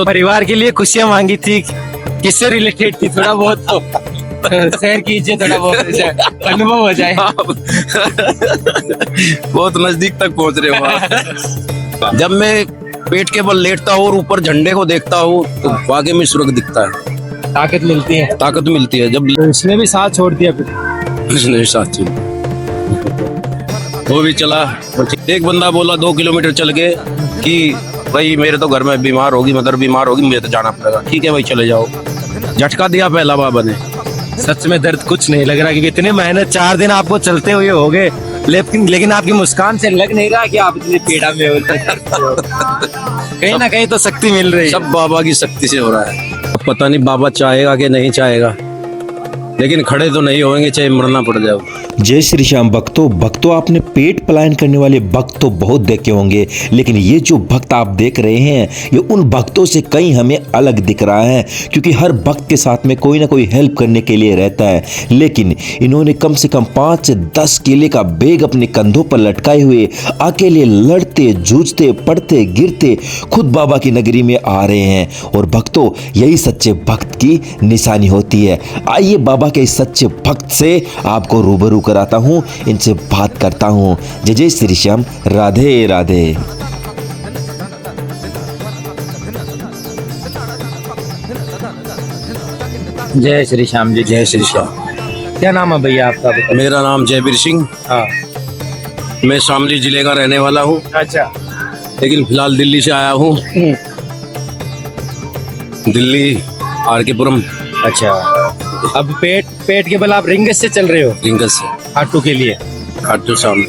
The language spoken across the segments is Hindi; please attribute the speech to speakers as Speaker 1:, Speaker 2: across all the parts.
Speaker 1: जो परिवार के लिए खुशियां मांगी थी, किससे रिलेटेड थी? थोड़ा बहुत तो शेयर कीजिए, थोड़ा बहुत अनुभव हो जाए।
Speaker 2: बहुत नजदीक तक पहुंच रहे हो आप। जब मैं पेट के बल लेटता हूँ और ऊपर झंडे को देखता हूँ तो वाकई में स्वर्ग दिखता है,
Speaker 1: ताकत मिलती है,
Speaker 2: ताकत मिलती है। जब
Speaker 1: तो इसने भी साथ छोड़ दिया फिर?
Speaker 2: उसने साथ छोड़, वो भी चला। एक बंदा बोला 2 किलोमीटर चल के कि भाई मेरे तो घर में बीमार होगी, मदर बीमार होगी, मुझे तो जाना पड़ेगा। ठीक है भाई चले जाओ। झटका दिया पहला बाबा ने।
Speaker 1: सच में दर्द कुछ नहीं लग रहा, क्योंकि इतने मेहनत 4 दिन आपको चलते हुए हो गए, लेकिन आपकी मुस्कान से लग नहीं रहा कि आप इतनी पीड़ा में हो। कहीं ना कहीं तो शक्ति मिल रही है।
Speaker 2: सब बाबा की शक्ति से हो रहा है। पता नहीं बाबा चाहेगा कि नहीं चाहेगा, लेकिन खड़े तो नहीं होंगे चाहे मरना पड़ जाए।
Speaker 3: जय श्री श्याम भक्तों आपने पेट पलायन करने वाले भक्त तो बहुत देखे होंगे, लेकिन ये जो भक्त आप देख रहे हैं ये उन भक्तों से कहीं हमें अलग दिख रहा है, क्योंकि हर भक्त के साथ में कोई ना कोई हेल्प करने के लिए रहता है। लेकिन इन्होंने कम से कम 5 से 10 केले का बैग अपने कंधों पर लटकाए हुए अकेले लड़ते जूझते पड़ते गिरते खुद बाबा की नगरी में आ रहे हैं। और भक्तों यही सच्चे भक्त की निशानी होती है। आइए बाबा के इस सच्चे भक्त से आपको रूबरू कराता हूँ, इनसे बात करता हूँ। जय जय श्री श्याम, राधे राधे।
Speaker 1: जय श्री श्याम जी।
Speaker 2: जय श्री श्याम।
Speaker 1: क्या नाम है भैया आपका?
Speaker 2: मेरा नाम जयवीर सिंह।
Speaker 1: हाँ।
Speaker 2: मैं शामली जिले का रहने वाला हूँ,
Speaker 1: अच्छा।
Speaker 2: लेकिन फिलहाल दिल्ली से आया हूँ। दिल्ली आर.के.पुरम।
Speaker 1: अच्छा, अब पेट के बल आप रिंगस से चल रहे हो?
Speaker 2: रिंगस से
Speaker 1: खाटू के लिए?
Speaker 2: खाटू श्याम।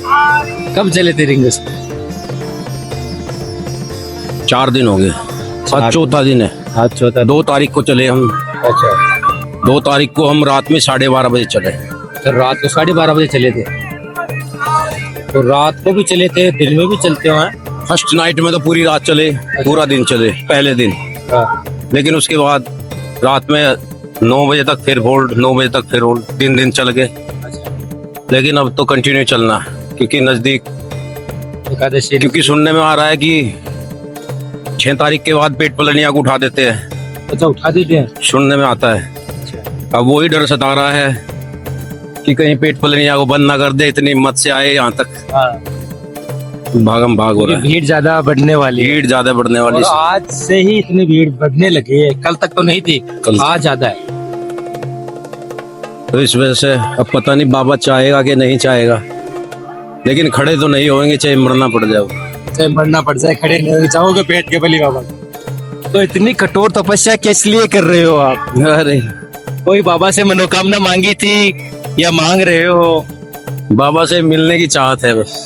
Speaker 1: कब चले थे रिंगस?
Speaker 2: 4 दिन हो गए। आज चौथा दिन है।
Speaker 1: आज चौथा।
Speaker 2: 2 तारीख को चले हम।
Speaker 1: अच्छा।
Speaker 2: 2 तारीख को हम रात में 12:30 बजे चले।
Speaker 1: तो रात को 12:30 बजे चले थे? तो रात को भी चले थे, दिन में भी चलते हो?
Speaker 2: फर्स्ट नाइट में तो पूरी रात चले, पूरा दिन चले पहले दिन। लेकिन उसके बाद रात में 9 बजे तक फिर होल्ड, 9 बजे तक फिर होल्ड, 3 दिन चल गए। लेकिन अब तो कंटिन्यू चलना, क्योंकि नजदीक एकादशी। क्योंकि सुनने में आ रहा है कि 6 तारीख के बाद पेट पलनिया को उठा देते हैं।
Speaker 1: अच्छा, उठा देते हैं?
Speaker 2: सुनने में आता है। अब वही डर सता रहा है कि कहीं पेट पलनिया को बंद ना कर दे, इतनी हिम्मत से आए यहाँ तक। भागम भाग हो रहा है।
Speaker 1: भीड़ ज्यादा बढ़ने वाली है।
Speaker 2: भीड़ ज्यादा बढ़ने वाली है।
Speaker 1: आज से ही इतनी भीड़ बढ़ने लगी है, कल तक तो नहीं थी, आज ज्यादा है।
Speaker 2: तो इस वजह से अब पता नहीं बाबा चाहेगा कि नहीं चाहेगा, लेकिन खड़े तो नहीं होंगे चाहे मरना पड़ जाए।
Speaker 1: चाहे मरना पड़ जाए, खड़े नहीं हो जाओगे पेट के बली बाबा। तो इतनी कठोर तपस्या किस लिए कर रहे हो आप?
Speaker 2: अरे
Speaker 1: कोई बाबा से मनोकामना मांगी थी या मांग रहे हो?
Speaker 2: बाबा से मिलने की चाहत है, बस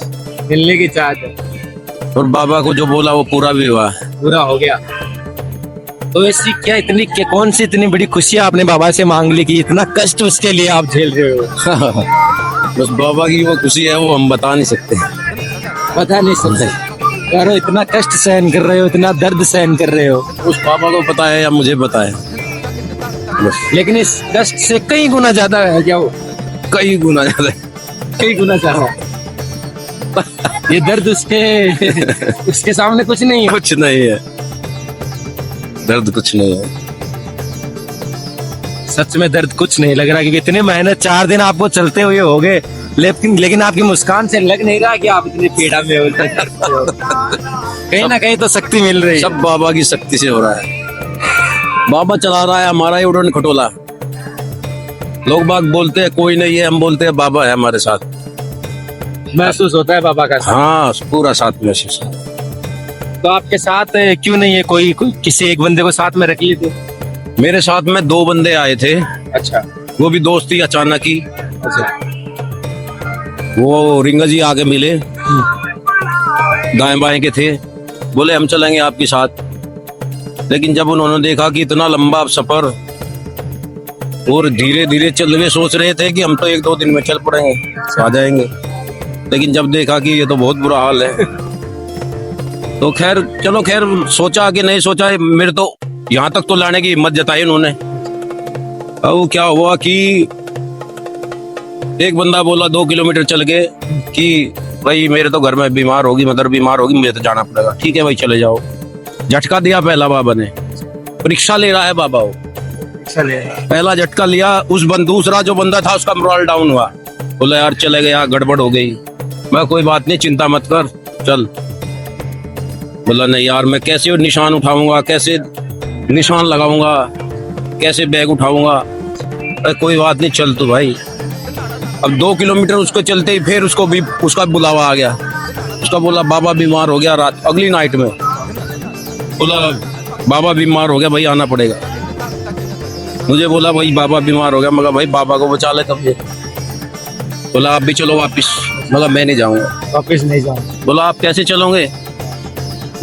Speaker 1: मिलने की चाहत है।
Speaker 2: और बाबा को जो बोला वो पूरा भी हुआ,
Speaker 1: पूरा हो गया। तो ऐसी क्या कौन सी इतनी बड़ी खुशी आपने बाबा से मांग ली कि इतना कष्ट उसके लिए आप झेल रहे हो?
Speaker 2: बस बाबा की वो खुशी है, वो हम बता नहीं सकते।
Speaker 1: बता नहीं सकते यार, इतना कष्ट सहन कर रहे हो, इतना दर्द सहन कर रहे हो,
Speaker 2: उस बाबा को पता है या मुझे पता है।
Speaker 1: लेकिन इस कष्ट से कई गुना ज्यादा है क्या वो?
Speaker 2: कई गुना ज्यादा,
Speaker 1: कई गुना ज्यादा। ये दर्द उसके सामने कुछ नहीं है।
Speaker 2: कुछ नहीं है, दर्द कुछ नहीं है।
Speaker 1: सच में दर्द कुछ नहीं लग रहा, क्योंकि इतने मेहनत 4 दिन आपको चलते हुए हो गए, लेकिन आपकी मुस्कान से लग नहीं रहा कि आप इतनी पीड़ा में हो। कहीं ना कहीं तो शक्ति मिल रही है।
Speaker 2: सब बाबा की शक्ति से हो रहा है। बाबा चला रहा है हमारा ही उड़न खटोला। लोग बाग बोलते हैं कोई नहीं है, हम बोलते हैं बाबा है हमारे साथ।
Speaker 1: महसूस होता है बाबा का साथ?
Speaker 2: हाँ, पूरा साथ महसूस है।
Speaker 1: तो आपके साथ क्यों नहीं है कोई किसी एक बंदे को साथ में रख लीजिए।
Speaker 2: मेरे साथ में 2 बंदे आए थे।
Speaker 1: अच्छा।
Speaker 2: वो भी दोस्ती अचानक ही।
Speaker 1: अच्छा।
Speaker 2: वो रिंगा जी आगे मिले, दाएं बाएं के थे, बोले हम चलेंगे आपके साथ। लेकिन जब उन्होंने देखा कि इतना लंबा सफर और धीरे धीरे चल रहे, सोच रहे थे कि हम तो 1-2 दिन में चल पड़ेंगे, आ जाएंगे। लेकिन जब देखा कि ये तो बहुत बुरा हाल है, तो खैर चलो, खैर सोचा कि नहीं सोचा, मेरे तो यहाँ तक तो लाने की हिम्मत जताई उन्होंने। अब क्या हुआ कि एक बंदा बोला 2 किलोमीटर चल के कि भाई मेरे तो घर में बीमार होगी, मदर बीमार होगी, मुझे तो जाना पड़ेगा। ठीक है भाई चले जाओ। झटका दिया पहला बाबा ने। परीक्षा ले रहा है बाबा वो।
Speaker 1: चलिए।
Speaker 2: पहला झटका लिया, दूसरा जो बंदा था उसका मोरल डाउन हुआ, बोला यार चले गया, गड़बड़ हो गई। मैं कोई बात नहीं, चिंता मत कर, चल। बोला नहीं यार, मैं कैसे निशान उठाऊंगा, कैसे निशान लगाऊंगा, कैसे बैग उठाऊंगा। अरे कोई बात नहीं, चल तो भाई। अब 2 किलोमीटर उसको चलते ही फिर उसको भी उसका बुलावा आ गया। उसका बोला बाबा बीमार हो गया, रात अगली नाइट में बोला बाबा बीमार हो गया भाई, आना पड़ेगा। मुझे बोला भाई बाबा बीमार हो गया, मगर भाई बाबा को बचा ले तब ये। बोला आप भी चलो वापिस, मगर मैं नहीं जाऊंगा।
Speaker 1: वापिस नहीं जाऊंगा।
Speaker 2: बोला आप कैसे चलोगे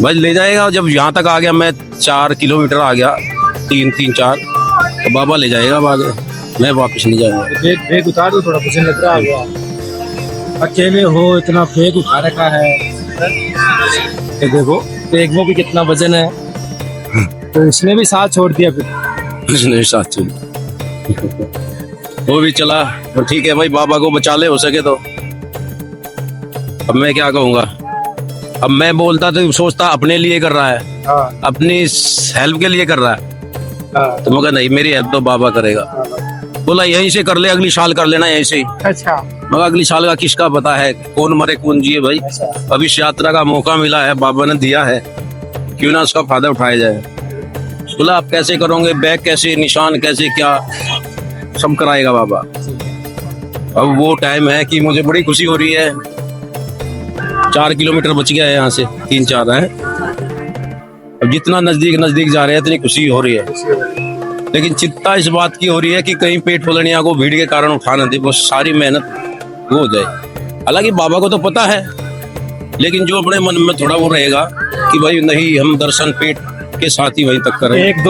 Speaker 2: भाई, ले जाएगा। जब यहाँ तक आ गया मैं, 4 किलोमीटर आ गया, 3-4, तो बाबा ले जाएगा अब आगे, मैं वापिस नहीं जाऊंगा।
Speaker 1: बैग उतार दो, थोड़ा पसीना लग रहा है। अकेले हो, इतना बैग उठा रखा है। ये देखो बैग में भी कितना वजन है, तो इसने भी साथ छोड़ दिया फिर।
Speaker 2: उसने साथ चल वो भी चला। और ठीक है भाई, बाबा को बचा ले हो सके तो। अब मैं क्या कहूँगा, अब मैं बोलता तो सोचता अपने लिए कर रहा है,
Speaker 1: हाँ,
Speaker 2: अपनी हेल्प के लिए कर रहा है,
Speaker 1: हाँ,
Speaker 2: तो मगर नहीं, मेरी हेल्प तो बाबा करेगा। बोला यहीं से कर ले, अगली साल कर लेना यहीं से।
Speaker 1: अच्छा,
Speaker 2: मगर अगली साल का किसका पता है, कौन मरे कौन जिए भाई।
Speaker 1: अच्छा।
Speaker 2: अभी इस यात्रा का मौका मिला है, बाबा ने दिया है, क्यों ना उसका फायदा उठाया जाए। बोला आप कैसे करोगे, बैग कैसे, निशान कैसे, क्या सब कराएगा बाबा। अब वो टाइम है कि मुझे बड़ी खुशी हो रही है। 4 किलोमीटर बच गया है यहाँ से, 3-4 है। अब जितना नजदीक नजदीक जा रहे हैं इतनी खुशी हो रही है, लेकिन चिंता इस बात की हो रही है कि कहीं पेट फुलनिया को भीड़ के कारण उठा ना दे, वो सारी मेहनत वो हो जाए। हालांकि बाबा को तो पता है, लेकिन जो अपने मन में थोड़ा वो रहेगा कि भाई नहीं, हम दर्शन पेट के साथ ही वहीं तक करें।
Speaker 1: एक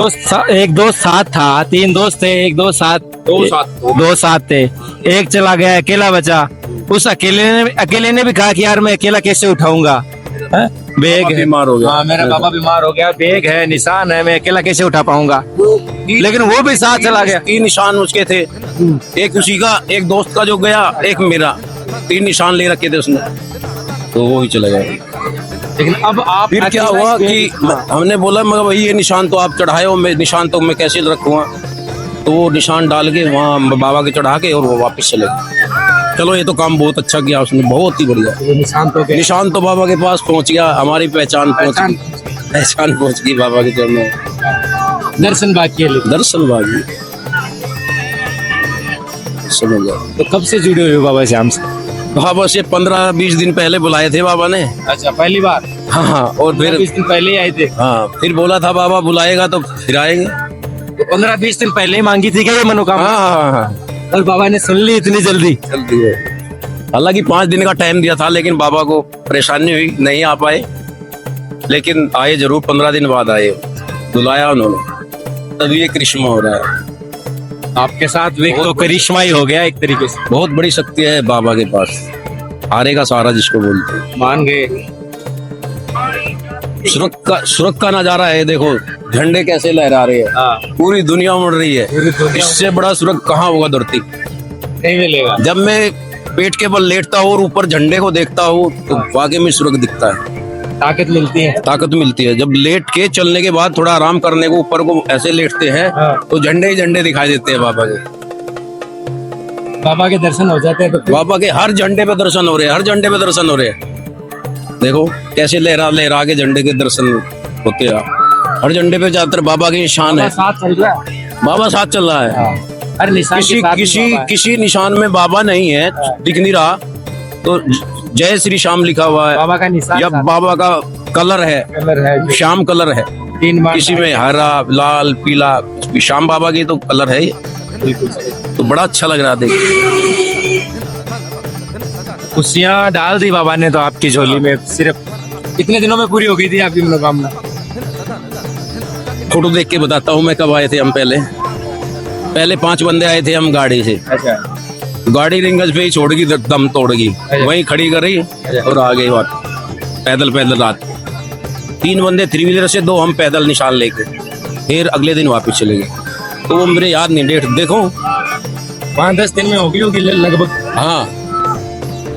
Speaker 1: दोस्त साथ था, 3 दोस्त थे, एक दोस्त साथ, दो साथ थे, एक चला गया, अकेला बचा। उस अकेले ने भी कहा कि यार मैं अकेला कैसे उठाऊंगा, बैग है,
Speaker 2: बीमार हो गया।
Speaker 1: हाँ, मेरा बाबा बीमार हो गया, बैग है, निशान है, मैं अकेला कैसे उठा पाऊंगा। लेकिन वो भी साथ चला गया।
Speaker 2: 3 निशान उसके थे, एक उसी का, एक दोस्त का जो गया, एक मेरा, 3 निशान ले रखे थे उसने, तो वो ही चला गया।
Speaker 1: लेकिन अब आप
Speaker 2: फिर क्या हुआ कि हमने बोला मगर भाई ये निशान तो आप चढ़ाए हो, मैं निशान तो मैं कैसे रखूंगा। तो वो निशान डाल के वहाँ बाबा के चढ़ा के और वो वापस चले गए। चलो ये तो काम बहुत अच्छा किया उसने, बहुत ही बढ़िया। निशान तो बाबा के पास पहुंच गया, हमारी पहचान पहुंच गई बाबा के चरणों।
Speaker 1: दर्शन बाकी है,
Speaker 2: दर्शन बाकी समझ गया।
Speaker 1: तो कब से जुड़े हुए हो बाबा श्याम से?
Speaker 2: बाबा से 15-20 दिन पहले बुलाए थे बाबा ने।
Speaker 1: अच्छा, पहली बार?
Speaker 2: हाँ, और फिर
Speaker 1: 20 दिन पहले ही आए थे।
Speaker 2: हाँ, फिर बोला था बाबा बुलाएगा तो फिर आएंगे।
Speaker 1: तो 15-20 दिन पहले ही मांगी थी क्या ये मनोकामना?
Speaker 2: हाँ,
Speaker 1: और बाबा ने सुन ली इतनी जल्दी?
Speaker 2: जल्दी है। हालांकि 5 दिन का टाइम दिया था, लेकिन बाबा को परेशानी हुई, नहीं आ पाए, लेकिन आए जरूर। 15 दिन बाद आए, बुलाया उन्होंने, तभी ये करिश्मा हो रहा है
Speaker 1: आपके साथ। वे तो करिश्मा ही हो गया एक तरीके से।
Speaker 2: बहुत बड़ी शक्ति है बाबा के पास, हारे का सहारा जिसको बोलते हैं।
Speaker 1: मान गए।
Speaker 2: सुरख का नजारा है, देखो झंडे कैसे लहरा रहे हैं।
Speaker 1: हाँ,
Speaker 2: पूरी दुनिया उड़ रही है। इससे बड़ा सुरख कहाँ होगा धरती,
Speaker 1: नहीं मिलेगा।
Speaker 2: जब मैं पेट के बल लेटता हूँ और ऊपर झंडे को देखता हूँ तो वाकई में सुरख दिखता है,
Speaker 1: ताकत मिलती है।
Speaker 2: ताकत मिलती है। जब लेट के चलने के बाद थोड़ा आराम करने को ऊपर को ऐसे लेटते हैं,
Speaker 1: हाँ,
Speaker 2: तो झंडे ही झंडे दिखाई देते हैं बाबा के।
Speaker 1: बाबा के दर्शन हो जाते हैं तो
Speaker 2: बाबा के हर झंडे पे दर्शन हो रहे हैं, हर झंडे पे दर्शन हो रहे हैं। देखो कैसे लहरा लहरा के झंडे के दर्शन होते हैं। हर झंडे पे ज्यादातर बाबा की निशान है,
Speaker 1: साथ चल रहा है।
Speaker 2: बाबा साथ चल रहा है।
Speaker 1: हर निशान के साथ
Speaker 2: किसी निशान में बाबा नहीं है, दिख नहीं रहा, तो जय श्री श्याम लिखा हुआ है,
Speaker 1: बाबा का निशान,
Speaker 2: या बाबा का कलर है, श्याम कलर है।
Speaker 1: 3 बार
Speaker 2: किसी में हरा, लाल, पीला, श्याम बाबा की तो कलर है, तो बड़ा अच्छा लग रहा है देख।
Speaker 1: खुशियाँ डाल दी बाबा ने तो आपकी झोली में। सिर्फ इतने दिनों में पूरी हो गई थी आपकी मनोकामना?
Speaker 2: फोटो देख के बताता हूँ मैं कब आए थे हम। पहले 5 बंदे आए थे हम गाड़ी से।
Speaker 1: अच्छा,
Speaker 2: गाड़ी रिंगज पे ही छोड़ गई, दम तोड़ गई, वहीं खड़ी कर रही और आ गई बात पैदल रात। 3 बंदे 3 व्हीलर से, 2 हम पैदल निशान लेके, फिर अगले दिन वापस चले गए। तो वो मेरे याद नहीं डेट, देखो
Speaker 1: 5-10 दिन में होगी लगभग।
Speaker 2: हाँ,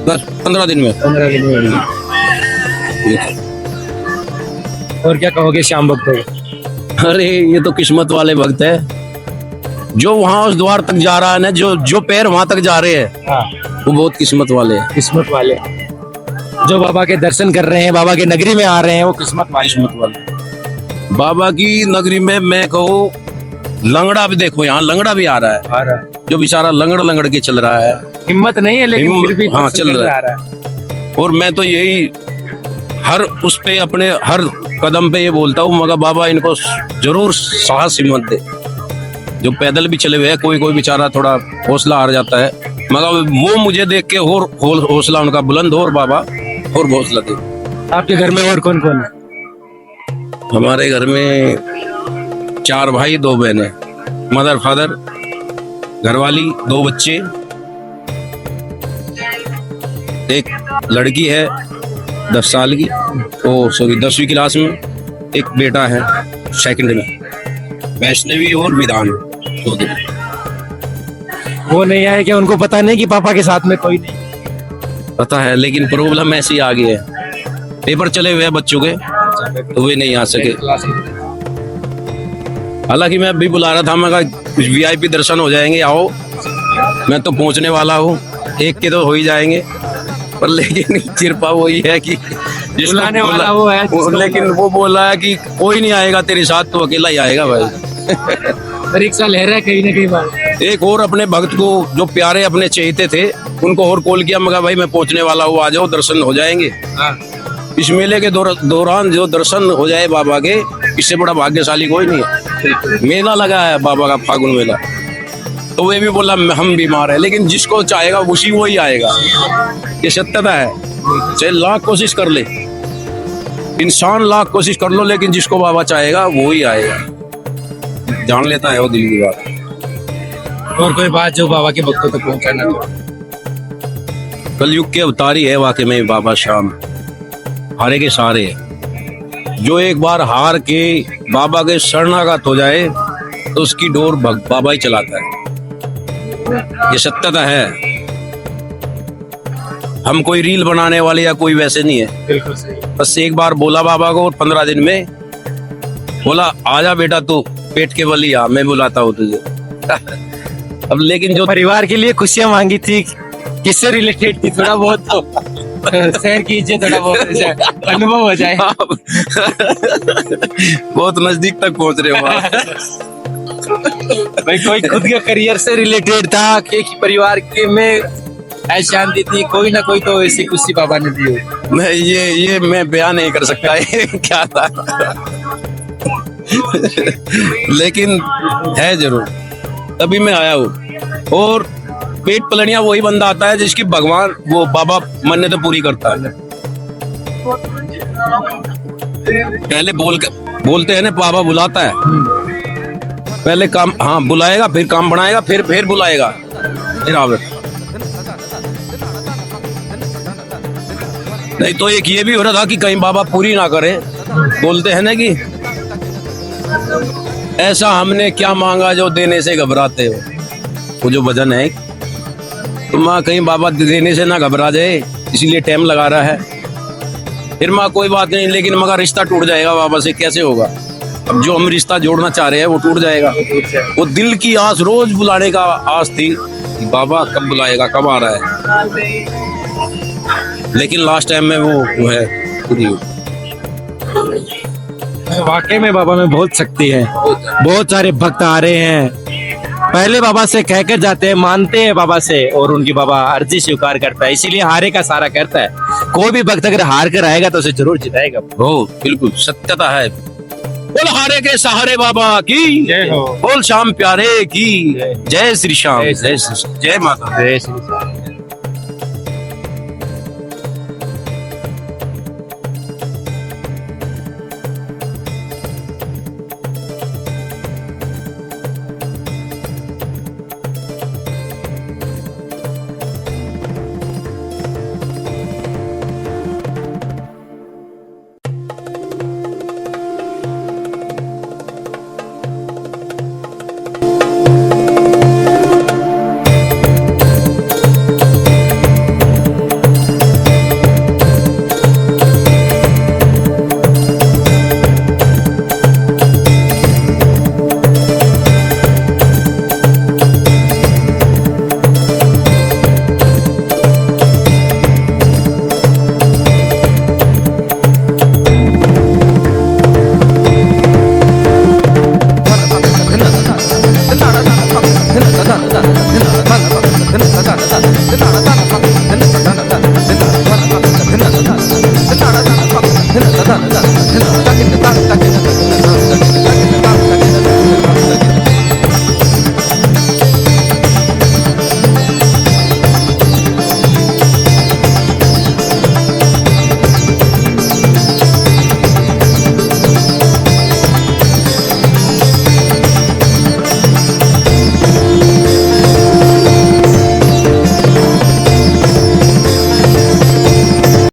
Speaker 2: 10-15 दिन में।
Speaker 1: 15 दिन में होगी। और क्या कहोगे श्याम भक्तों को?
Speaker 2: अरे ये तो किस्मत वाले भक्त है, जो वहां उस द्वार तक जा रहा है ना, जो पैर वहां तक जा रहे हैं,
Speaker 1: हाँ,
Speaker 2: वो बहुत किस्मत वाले हैं।
Speaker 1: किस्मत वाले जो बाबा के दर्शन कर रहे हैं, बाबा के नगरी में आ रहे हैं, वो किस्मत वाले।
Speaker 2: किस्मत वाले बाबा की नगरी में मैं कहूँ, लंगड़ा भी देखो, यहाँ लंगड़ा भी आ रहा है,
Speaker 1: आ रहा है।
Speaker 2: जो बेचारा लंगड़ लंगड़ के चल रहा है।
Speaker 1: हिम्मत नहीं है लेकिन
Speaker 2: हिम्मत-
Speaker 1: फिर भी
Speaker 2: हाँ,
Speaker 1: दर्शन
Speaker 2: चल
Speaker 1: करने
Speaker 2: रहा
Speaker 1: आ
Speaker 2: है।
Speaker 1: रहा है।
Speaker 2: और मैं तो यही हर उस पे अपने हर कदम पे ये बोलता हूँ, मगर बाबा इनको जरूर साहस हिम्मत दे। जो पैदल भी चले हुए हैं, कोई कोई बेचारा थोड़ा हौसला हार जाता है, मगर वो मुझे देख के और हौसला उनका बुलंद हो, और बाबा और हौसला दे।
Speaker 1: आपके घर में और कौन कौन है?
Speaker 2: हमारे घर में 4 भाई 2 बहनें, मदर फादर, घरवाली, 2 बच्चे, एक लड़की है 10 साल की, ओ सॉरी 10वीं क्लास में, एक बेटा है 2nd में, वैष्णवी और विधान। दो दिन।
Speaker 1: वो नहीं आए क्या? उनको पता नहीं कि पापा के साथ में कोई नहीं?
Speaker 2: पता है, लेकिन प्रॉब्लम ऐसी आ गई है, पेपर चले हुए हैं बच्चों के, तो वे नहीं आ सके। हालांकि मैं अभी बुला रहा था, मैं कहा कुछ VIP दर्शन हो जाएंगे, आओ, मैं तो पहुंचने वाला हूँ, एक के तो हो ही जाएंगे, पर लेकिन कृपा वही है कि जिसको
Speaker 1: बुलाने वाला वो है, जिसको
Speaker 2: लेकिन वो बोला है कि कोई नहीं आएगा तेरे साथ, तो अकेला ही आएगा भाई।
Speaker 1: परीक्षा ले रहा है कहीं ना कहीं बार।
Speaker 2: एक और अपने भक्त को, जो प्यारे अपने चहेते थे, उनको और कॉल किया, मगर भाई मैं पहुंचने वाला हूँ, आ जाओ, दर्शन हो जाएंगे। इस मेले के दौरान जो दर्शन हो जाए बाबा के, इससे बड़ा भाग्यशाली कोई नहीं है। मेला लगा है बाबा का, फागुन मेला, तो वे भी बोला हम बीमार है, लेकिन जिसको चाहेगा उसी वो ही आएगा, ये सत्यता है। चाहे लाख कोशिश कर ले इंसान, लाख कोशिश कर लो, लेकिन जिसको बाबा चाहेगा वो ही आएगा, जान लेता है वो दिल की बात।
Speaker 1: और कोई बात जो बाबा के भक्तों तक पहुंचाना हो?
Speaker 2: कलयुग के अवतारी है वाकई में बाबा श्याम, हारे के सारे है। जो एक बार हार के बाबा के शरणागत हो जाए, तो उसकी डोर बाबा ही चलाता है, ये सत्यता है। हम कोई रील बनाने वाले या कोई वैसे नहीं है,
Speaker 1: बिल्कुल सही।
Speaker 2: बस एक बार बोला बाबा को, 15 दिन में बोला आजा बेटा तू पेट के बल ही आ, मैं बुलाता हूँ तुझे। अब लेकिन जो
Speaker 1: परिवार के लिए खुशियां मांगी थी, किससे रिलेटेड थी? थोड़ा बहुत तो शेयर कीजिए, थोड़ा बहुत अनुभव हो जाए।
Speaker 2: बहुत नजदीक तक पहुंच रहे हो आप।
Speaker 1: भाई कोई खुद के करियर से रिलेटेड था कि परिवार के में ऐसी शांति थी, कोई ना कोई तो ऐसी खुशी बाबा ने दी हो।
Speaker 2: मैं ये मैं बयान नहीं कर सकता ये क्या था, लेकिन है जरूर, तभी मैं आया हूँ। और पेट पलड़िया वही बंदा आता है जिसकी भगवान वो बाबा मन्नत पूरी करता है। पहले बोलते हैं ना, बाबा बुलाता है, पहले काम, हाँ बुलाएगा, फिर काम बनाएगा, फिर बुलाएगा, फिर आवे। नहीं तो एक ये भी हो रहा था कि कहीं बाबा पूरी ना करे, बोलते हैं ना कि ऐसा हमने क्या मांगा जो देने से घबराते हो, वो जो भजन है, तो माँ कहीं बाबा देने से ना घबरा जाए, इसीलिए टाइम लगा रहा है। फिर माँ कोई बात नहीं, लेकिन मगर रिश्ता टूट जाएगा बाबा से, कैसे होगा? अब जो हम रिश्ता जोड़ना चाह रहे हैं वो टूट जाएगा। वो दिल की आस, रोज बुलाने का आस थी, बाबा कब बुलाएगा, कब आ रहा है, लेकिन लास्ट टाइम में वो है पूरी।
Speaker 1: वाकई में बाबा में बहुत शक्ति है। बहुत सारे भक्त आ रहे हैं, पहले बाबा से कहकर जाते हैं, मानते हैं बाबा से, और उनकी बाबा अर्जी स्वीकार करता है, इसीलिए हारे का सारा करता है। कोई भी भक्त अगर हार कर आएगा तो उसे जरूर जिताएगा।
Speaker 2: हो बिल्कुल सत्यता है। बोल हारे के सहारे बाबा की
Speaker 1: जय हो।
Speaker 2: बोल श्याम प्यारे की जय श्री श्याम, जय श्री, जय माता।
Speaker 1: जय श्री